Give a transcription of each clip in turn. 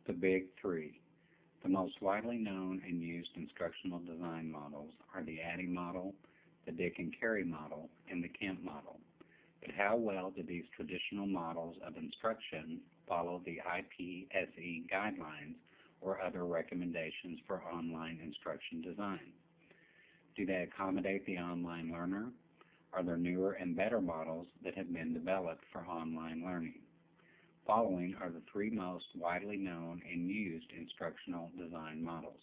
The Big Three. The most widely known and used instructional design models are the Addy model, the Dick and Carey model, and the Kemp model. But how well do these traditional models of instruction follow the IPSE guidelines or other recommendations for online instruction design? Do they accommodate the online learner? Are there newer and better models that have been developed for online learning? Following are the three most widely known and used instructional design models.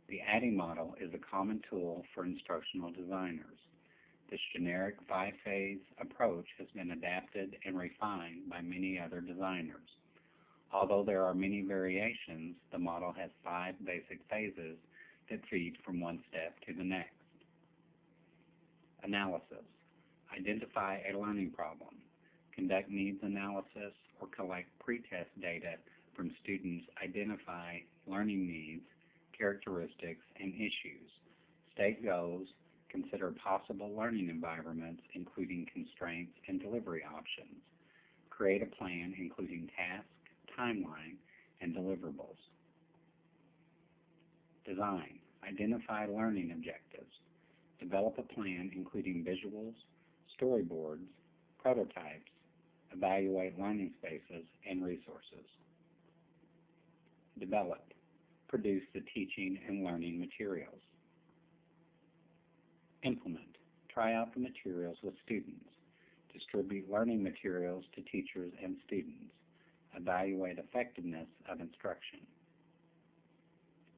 The Addy model is a common tool for instructional designers. This generic five-phase approach has been adapted and refined by many other designers. Although there are many variations, the model has five basic phases that feed from one step to the next. Analysis. Identify a learning problem. Conduct needs analysis or collect pretest data from students. Identify learning needs, characteristics, and issues. State goals. Consider possible learning environments, including constraints and delivery options. Create a plan, including task, timeline, and deliverables. Design. Identify learning objectives. Develop a plan, including visuals, storyboards, prototypes. Evaluate learning spaces and resources. Develop. Produce the teaching and learning materials. Implement. Try out the materials with students. Distribute learning materials to teachers and students. Evaluate effectiveness of instruction.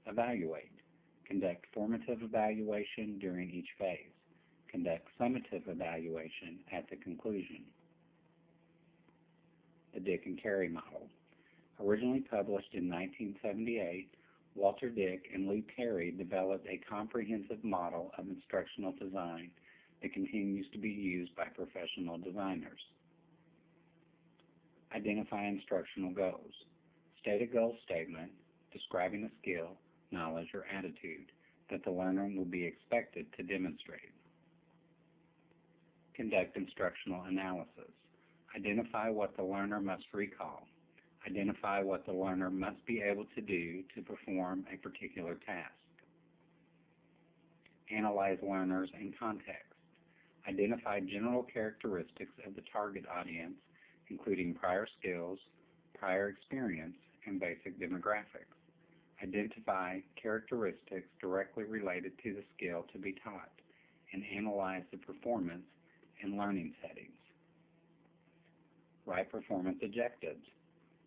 Evaluate. Conduct formative evaluation during each phase. Conduct summative evaluation at the conclusion. The Dick and Carey model. Originally published in 1978, Walter Dick and Lou Carey developed a comprehensive model of instructional design that continues to be used by professional designers. Identify instructional goals. State a goal statement describing a skill, knowledge, or attitude that the learner will be expected to demonstrate. Conduct instructional analysis. Identify what the learner must recall. Identify what the learner must be able to do to perform a particular task. Analyze learners and context. Identify general characteristics of the target audience, including prior skills, prior experience, and basic demographics. Identify characteristics directly related to the skill to be taught, and analyze the performance in learning settings. Write performance objectives.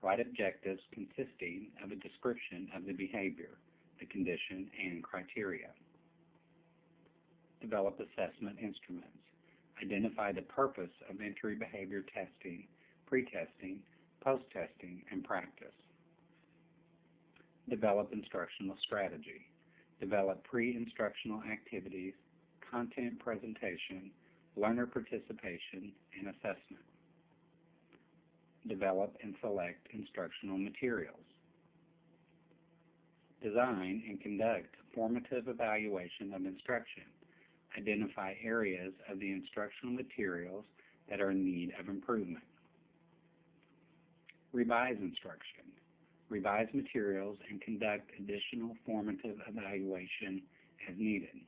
Write objectives consisting of a description of the behavior, the condition, and criteria. Develop assessment instruments. Identify the purpose of entry behavior testing, pre-testing, post-testing, and practice. Develop instructional strategy. Develop pre-instructional activities, content presentation, learner participation, and assessment. Develop and select instructional materials. Design and conduct formative evaluation of instruction. Identify areas of the instructional materials that are in need of improvement. Revise instruction. Revise materials and conduct additional formative evaluation as needed.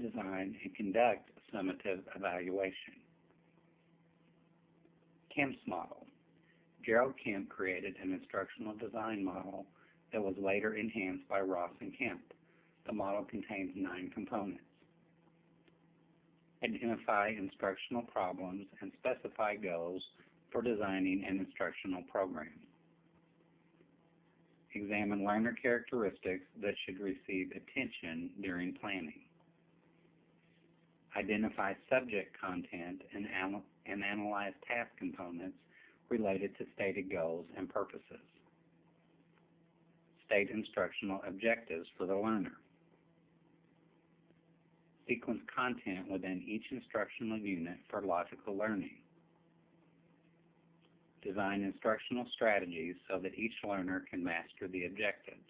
Design and conduct summative evaluation. Kemp's model. Gerald Kemp created an instructional design model that was later enhanced by Ross and Kemp. The model contains 9 components. Identify instructional problems and specify goals for designing an instructional program. Examine learner characteristics that should receive attention during planning. Identify subject content and analyze task components related to stated goals and purposes. State instructional objectives for the learner. Sequence content within each instructional unit for logical learning. Design instructional strategies so that each learner can master the objectives.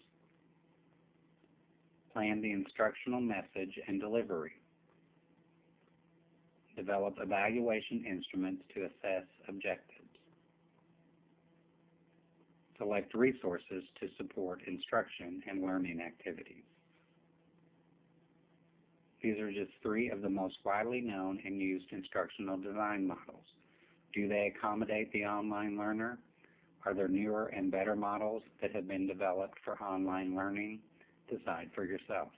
Plan the instructional message and delivery. Develop evaluation instruments to assess objectives. Select resources to support instruction and learning activities. These are just 3 of the most widely known and used instructional design models. Do they accommodate the online learner? Are there newer and better models that have been developed for online learning? Decide for yourself.